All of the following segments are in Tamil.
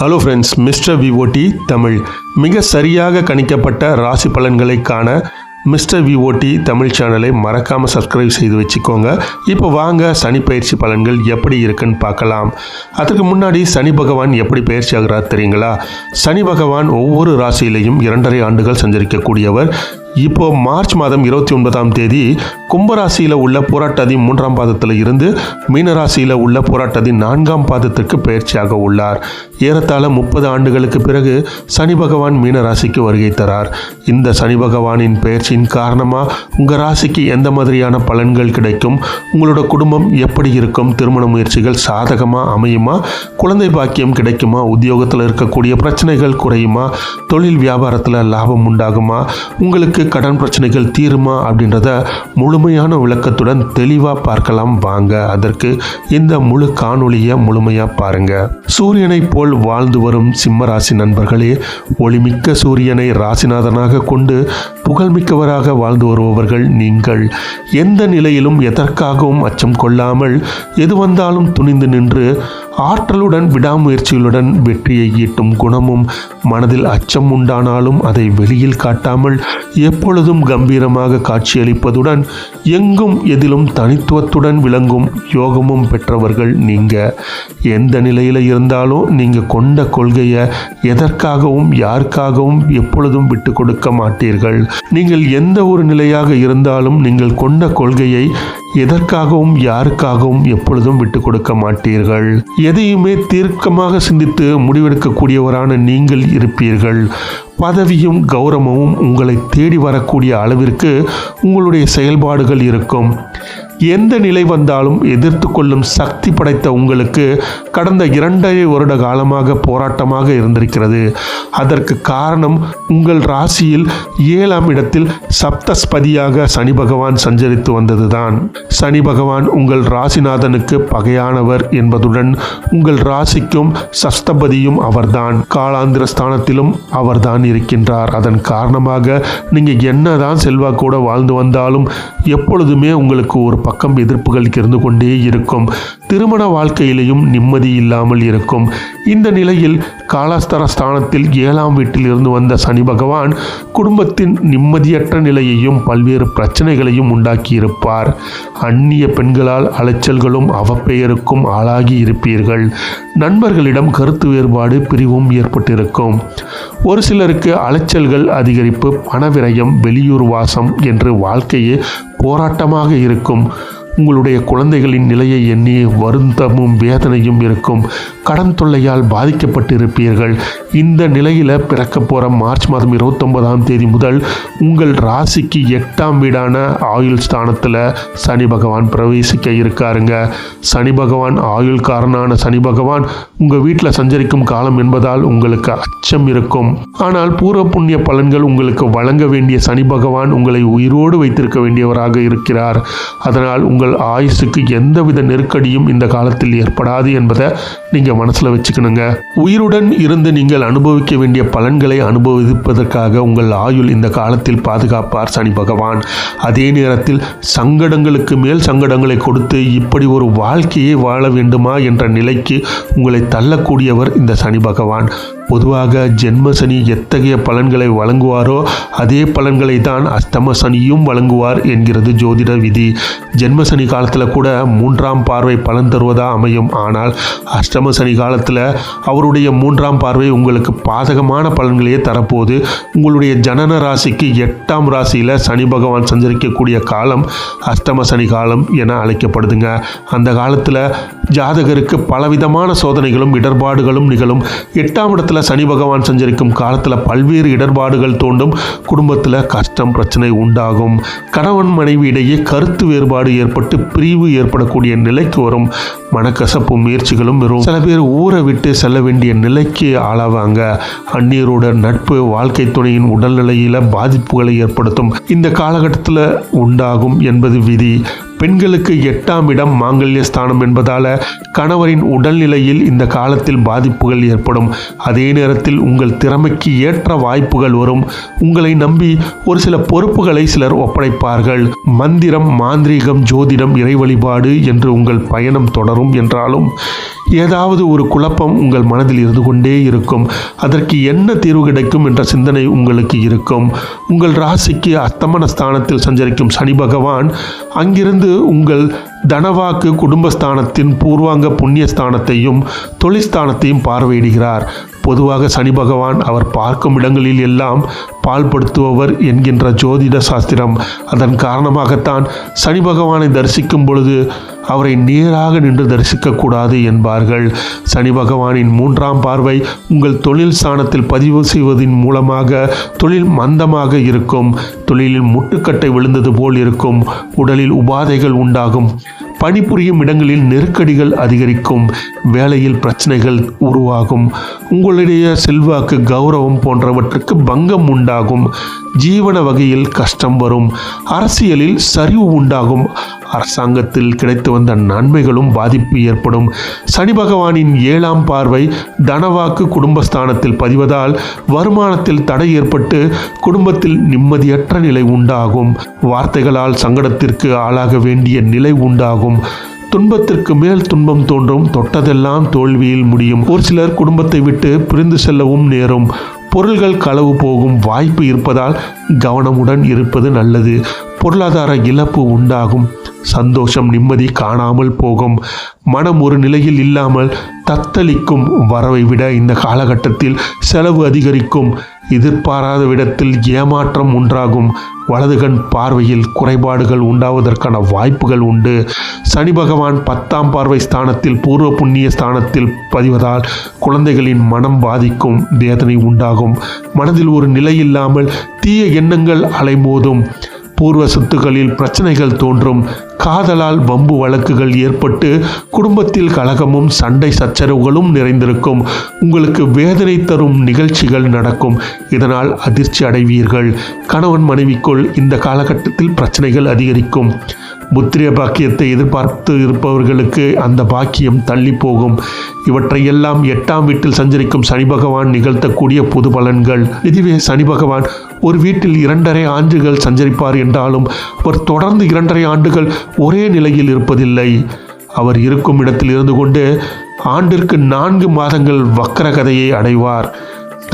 Hello friends, mister VOD Tamil. மிக சரியாக கணிக்கப்பட்ட ராசி பலன்களை காண மிஸ்டர் விஓடி தமிழ் சேனலை மறக்காமல் சப்ஸ்கிரைப் செய்து வச்சுக்கோங்க. இப்போ வாங்க சனி பயிற்சி பலன்கள் எப்படி இருக்குன்னு பார்க்கலாம். அதுக்கு முன்னாடி சனி பகவான் எப்படி பயிற்சி ஆகிறார் தெரியுங்களா? சனி பகவான் ஒவ்வொரு ராசியிலையும் 2.5 ஆண்டுகள் சஞ்சரிக்கக்கூடியவர். இப்போ மார்ச் மாதம் 29ஆம் தேதி கும்பராசியில் உள்ள போராட்டாதி 3ஆம் பாதத்தில் இருந்து மீனராசியில் உள்ள போராட்டாதி 4ஆம் பாதத்திற்கு பயிற்சியாக உள்ளார். ஏறத்தாழ 30 ஆண்டுகளுக்கு பிறகு சனி பகவான் மீனராசிக்கு வருகை தரார். இந்த சனி பகவானின் பயிற்சியின் காரணமாக உங்கள் ராசிக்கு எந்த மாதிரியான பலன்கள் கிடைக்கும், உங்களோட குடும்பம் எப்படி இருக்கும், திருமண முயற்சிகள் சாதகமாக அமையுமா, குழந்தை பாக்கியம் கிடைக்குமா, உத்தியோகத்தில் இருக்கக்கூடிய பிரச்சனைகள் குறையுமா, தொழில் வியாபாரத்தில் லாபம் உண்டாகுமா, உங்களுக்கு கடன் பிரச்சனைகள் தீருமா அப்படின்றத முழுமையான விளக்கத்துடன் தெளிவாக பார்க்கலாம். வாங்க அதற்கு இந்த முழு காணொளியை முழுமையாக பாருங்க. சூரியனை போல் வாழ்ந்து வரும் சிம்ம ராசி நண்பர்களே, ஒளிமிக்க சூரியனை ராசிநாதனாக கொண்டு புகழ்மிக்கவராக வாழ்ந்து வருபவர்கள் நீங்கள். எந்த நிலையிலும் எதற்காகவும் அச்சம் கொள்ளாமல் எது வந்தாலும் துணிந்து நின்று ஆற்றலுடன் விடாமுயற்சிகளுடன் வெற்றியை ஈட்டும் குணமும், மனதில் அச்சம் உண்டானாலும் அதை வெளியில் காட்டாமல் எப்பொழுதும் கம்பீரமாக காட்சியளிப்பதுடன் எங்கும் எதிலும் தனித்துவத்துடன் விளங்கும் யோகமும் பெற்றவர்கள் நீங்க. எந்த நிலையில் இருந்தாலும் நீங்கள் கொண்ட கொள்கையை எதற்காகவும் யாருக்காகவும் எப்பொழுதும் விட்டு கொடுக்க மாட்டீர்கள். நீங்கள் எந்த ஒரு நிலையாக இருந்தாலும் நீங்கள் கொண்ட கொள்கையை எதற்காகவும் யாருக்காகவும் எப்பொழுதும் விட்டு கொடுக்க மாட்டீர்கள். எதையுமே தீர்க்கமாக சிந்தித்து முடிவெடுக்கக்கூடியவரான நீங்கள் இருப்பீர்கள். பதவியும் கௌரவமும் உங்களை தேடி வரக்கூடிய அளவிற்கு உங்களுடைய செயல்பாடுகள் இருக்கும். எந்த நிலை வந்தாலும் எதிர்த்து கொள்ளும் சக்தி படைத்த உங்களுக்கு கடந்த 2.5 வருட காலமாக போராட்டமாக இருந்திருக்கிறது. அதற்கு காரணம் உங்கள் ராசியில் 7ஆம் இடத்தில் சப்தஸ்பதியாக சனி பகவான் சஞ்சரித்து வந்ததுதான். சனி பகவான் உங்கள் ராசிநாதனுக்கு பகையானவர் என்பதுடன் உங்கள் ராசிக்கும் சப்தபதியும் அவர்தான். காலாந்திர ஸ்தானத்திலும் அவர்தான் இருக்கின்றார். அதன் காரணமாக நீங்கள் என்னதான் செல்வாக்கூட வாழ்ந்து வந்தாலும் எப்பொழுதுமே உங்களுக்கு ஒரு பக்கம் எதிர்ப்புகள் இருந்து கொண்டே இருக்கும். திருமண வாழ்க்கையிலையும் நிம்மதி இல்லாமல் இருக்கும். இந்த நிலையில் காலாஸ்தர ஸ்தானத்தில் 7ஆம் வீட்டில் இருந்து வந்த சனி பகவான் குடும்பத்தின் நிம்மதியற்ற நிலையையும் பல்வேறு பிரச்சனைகளையும் உண்டாக்கி இருப்பார். அந்நிய பெண்களால் அலைச்சல்களும் அவப்பெயருக்கும் ஆளாகி இருப்பீர்கள். நண்பர்களிடம் கருத்து வேறுபாடு பிரிவும் ஏற்பட்டிருக்கும். ஒரு சிலருக்கு அலைச்சல்கள் அதிகரிப்பு, பணவிரயம், வெளியூர் வாசம் என்று வாழ்க்கையே போராட்டமாக இருக்கும். உங்களுடைய குழந்தைகளின் நிலையை எண்ணி வருத்தமும் வேதனையும் இருக்கும். கடன் தொல்லையால் பாதிக்கப்பட்டிருப்பீர்கள். இந்த நிலையில் பிறக்க போகிற மார்ச் மாதம் 29ஆம் தேதி முதல் உங்கள் ராசிக்கு 8ஆம் வீடான ஆயுள் ஸ்தானத்தில் சனி பகவான் பிரவேசிக்க இருக்காருங்க. சனி பகவான் ஆயுள்காரனான சனி பகவான் உங்கள் வீட்டில் சஞ்சரிக்கும் காலம் என்பதால் உங்களுக்கு அச்சம் இருக்கும். ஆனால் பூர்வ புண்ணிய பலன்கள் உங்களுக்கு வழங்க வேண்டிய சனி பகவான் உங்களை உயிரோடு வைத்திருக்க வேண்டியவராக இருக்கிறார். அதனால் உங்கள் ஆயுசுக்கு எந்தவித நெருக்கடியும் இந்த காலத்தில் ஏற்படாது என்பதை நீங்கள் மனசில் வச்சுக்கணுங்க. உயிருடன் இருந்து நீங்கள் அனுபவிக்க வேண்டிய பலன்களை அனுபவிப்பதற்காக உங்கள் ஆயுள் இந்த காலத்தில் பாதுகாப்பார் சனி பகவான். அதே நேரத்தில் சங்கடங்களுக்கு மேல் சங்கடங்களை கொடுத்து இப்படி ஒரு வாழ்க்கையை வாழ வேண்டுமா என்ற நிலைக்கு உங்களை தள்ளக்கூடியவர் இந்த சனி பகவான். பொதுவாக ஜென்ம சனி எத்தகைய பலன்களை வழங்குவாரோ அதே பலன்களை தான் அஷ்டம சனியும் வழங்குவார் என்கிறது ஜோதிட விதி. ஜென்ம சனி காலத்தில் கூட 3ஆம் பார்வை பலன் தருவதா அமையும். ஆனால் அஷ்டம சனி காலத்தில் அவருடைய 3ஆம் பார்வை உங்களுக்கு பாதகமான பலன்களையே தரப்போது. உங்களுடைய ஜனன ராசிக்கு 8ஆம் ராசியில் சனி பகவான் சஞ்சரிக்கக்கூடிய காலம் அஷ்டம சனி காலம் என அழைக்கப்படுதுங்க. அந்த காலத்தில் ஜாதகருக்கு பலவிதமான சோதனைகளும் இடர்பாடுகளும் நிகழும். 8ஆம் இடத்துல சனி பகவான் சஞ்சரிக்கும் காலத்தில் பல்வேறு இடர்பாடுகள் தோண்டும். குடும்பத்தில் கஷ்டம் பிரச்சனை உண்டாகும். கணவன் மனைவி இடையே கருத்து வேறுபாடு ஏற்பட்டு பிரிவு ஏற்படக்கூடிய நிலைக்கு வரும். மனக்கசப்பு முயற்சிகளும் வரும். சில பேர் ஊரை விட்டு செல்ல வேண்டிய நிலைக்கு ஆளாவாங்க. அந்நியரோட நட்பு வாழ்க்கை துணையின் உடல்நிலையில பாதிப்புகளை ஏற்படுத்தும். இந்த காலகட்டத்தில் உண்டாகும் என்பது விதி. பெண்களுக்கு 8ஆம் இடம் மாங்கல்ய ஸ்தானம் என்பதால் கணவரின் உடல்நிலையில் இந்த காலத்தில் பாதிப்புகள் ஏற்படும். அதே நேரத்தில் உங்கள் திறமைக்கு ஏற்ற வாய்ப்புகள் வரும். உங்களை நம்பி ஒரு சில பொறுப்புகளை சிலர் ஒப்படைப்பார்கள். மந்திரம், மாந்திரீகம், ஜோதிடம், இறை வழிபாடு என்று உங்கள் பயணம் தொடரும் என்றாலும் ஏதாவது ஒரு குழப்பம் உங்கள் மனதில் இருந்து கொண்டே இருக்கும். அதற்கு என்ன தீர்வு கிடைக்கும் என்ற சிந்தனை உங்களுக்கு இருக்கும். உங்கள் ராசிக்கு அஸ்தமன ஸ்தானத்தில் சஞ்சரிக்கும் சனி பகவான் அங்கிருந்து உங்கள் தனவாக்கு குடும்பஸ்தானத்தின் பூர்வாங்க புண்ணியஸ்தானத்தையும் தொழில்ஸ்தானத்தையும் பார்வையிடுகிறார். பொதுவாக சனி பகவான் அவர் பார்க்கும் இடங்களில் எல்லாம் பால்படுத்துபவர் என்கின்ற ஜோதிட சாஸ்திரம். அதன் காரணமாகத்தான் சனி பகவானை தரிசிக்கும் பொழுது அவரை நேராக நின்று தரிசிக்கக்கூடாது என்பார்கள். சனி பகவானின் 3ஆம் பார்வை உங்கள் தொழில் ஸ்தானத்தில் பதிவு செய்வதன் மூலமாக தொழில் மந்தமாக இருக்கும். தொழிலில் முட்டுக்கட்டை விழுந்தது போல் இருக்கும். உடலில் உபாதைகள் உண்டாகும். பணிபுரியும் இடங்களில் நெருக்கடிகள் அதிகரிக்கும். வேலையில் பிரச்சனைகள் உருவாகும். உங்களுடைய செல்வாக்கு, கௌரவம் போன்றவற்றுக்கு பங்கம் உண்டாகும். ஜீவன வகையில் கஷ்டம் வரும். அரசியலில் சரிவு உண்டாகும். அரசாங்கத்தில் கிடைத்து வந்த நன்மைகளும் பாதிப்பு ஏற்படும். சனி பகவானின் 7ஆம் பார்வை தனவாக்கு குடும்பஸ்தானத்தில் பதிவதால் வருமானத்தில் தடை ஏற்பட்டு குடும்பத்தில் நிம்மதியற்ற நிலை உண்டாகும். வார்த்தைகளால் சங்கடத்திற்கு ஆளாக வேண்டிய நிலை உண்டாகும். துன்பத்திற்கு மேல் துன்பம் தோன்றும். தொட்டதெல்லாம் தோல்வியில் முடியும். ஒரு சிலர் குடும்பத்தை விட்டு பிரிந்து செல்லவும் நேரும். பொருள்கள் களவு போகும் வாய்ப்பு இருப்பதால் கவனமுடன் இருப்பது நல்லது. பொருளாதார இழப்பு உண்டாகும். சந்தோஷம், நிம்மதி காணாமல் போகும். மனம் ஒரு நிலையில் இல்லாமல் தத்தளிக்கும். வரவை விட இந்த காலகட்டத்தில் செலவு அதிகரிக்கும். எதிர்பாராத விடத்தில் ஏமாற்றம் உண்டாகும். வலதுகண் பார்வையில் குறைபாடுகள் உண்டாவதற்கான வாய்ப்புகள் உண்டு. சனி பகவான் 10ஆம் பார்வை ஸ்தானத்தில் பூர்வ புண்ணிய ஸ்தானத்தில் பதிவதால் குழந்தைகளின் மனம் பாதிக்கும். வேதனை உண்டாகும். மனதில் ஒரு நிலை இல்லாமல் தீய எண்ணங்கள் அலைமோதும். பூர்வ சொத்துக்களில் பிரச்சனைகள் தோன்றும். காதலால் வம்பு வழக்குகள் ஏற்பட்டு குடும்பத்தில் கலகமும் சண்டை சச்சரவுகளும் நிறைந்திருக்கும். உங்களுக்கு வேதனை தரும் நிகழ்ச்சிகள் நடக்கும். இதனால் அதிர்ச்சி அடைவீர்கள். கணவன் மனைவிக்குள் இந்த காலகட்டத்தில் பிரச்சனைகள் அதிகரிக்கும். புத்திரிய பாக்கியத்தை எதிர்பார்த்து இருப்பவர்களுக்கு அந்த பாக்கியம் தள்ளி போகும். இவற்றையெல்லாம் 8ஆம் வீட்டில் சஞ்சரிக்கும் சனி பகவான் நிகழ்த்தக்கூடிய பொது பலன்கள். இதுவே சனி பகவான் ஒரு வீட்டில் 2.5 ஆண்டுகள் சஞ்சரிப்பார் என்றாலும் அவர் தொடர்ந்து 2.5 ஆண்டுகள் ஒரே நிலையில் இருப்பதில்லை. அவர் இருக்கும் இடத்தில் இருந்து கொண்டு ஆண்டிற்கு 4 மாதங்கள் வக்கர கதையை அடைவார்.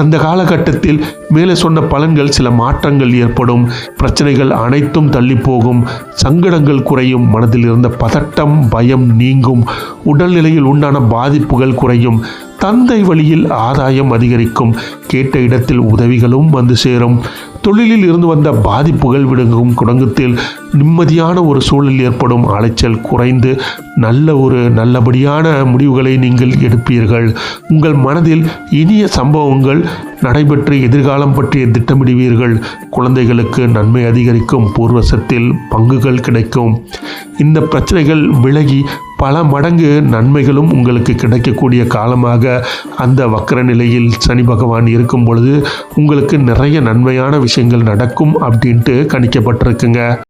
அந்த காலகட்டத்தில் மேலே சொன்ன பலன்கள் சில மாற்றங்கள் ஏற்படும். பிரச்சனைகள் அனைத்தும் தள்ளி போகும். சங்கடங்கள் குறையும். மனதில் இருந்த பதட்டம், பயம் நீங்கும். உடல்நிலையில் உண்டான பாதிப்புகள் குறையும். தந்தை வழியில் ஆதாயம் அதிகரிக்கும். கேட்ட இடத்தில் உதவிகளும் வந்து சேரும். தொழிலில் இருந்து வந்த பாதிப்புகள் விடுங்கும். குடும்பத்தில் நிம்மதியான ஒரு சூழல் ஏற்படும். அலைச்சல் குறைந்து நல்லபடியான முடிவுகளை நீங்கள் எடுப்பீர்கள். உங்கள் மனதில் இனிய சம்பவங்கள் நடைபெற்று எதிர்காலம் பற்றிய திட்டமிடுவீர்கள். குழந்தைகளுக்கு நன்மை அதிகரிக்கும். பூர்வசத்தில் பங்குகள் கிடைக்கும். இந்த பிரச்சனைகள் விலகி பல மடங்கு நன்மைகளும் உங்களுக்கு கிடைக்கக்கூடிய காலமாக அந்த வக்கர நிலையில் சனி பகவான் இருக்கும் பொழுது உங்களுக்கு நிறைய நன்மையான விஷயங்கள் நடக்கும் அப்படின்ட்டு கணிக்கப்பட்டிருக்குங்க.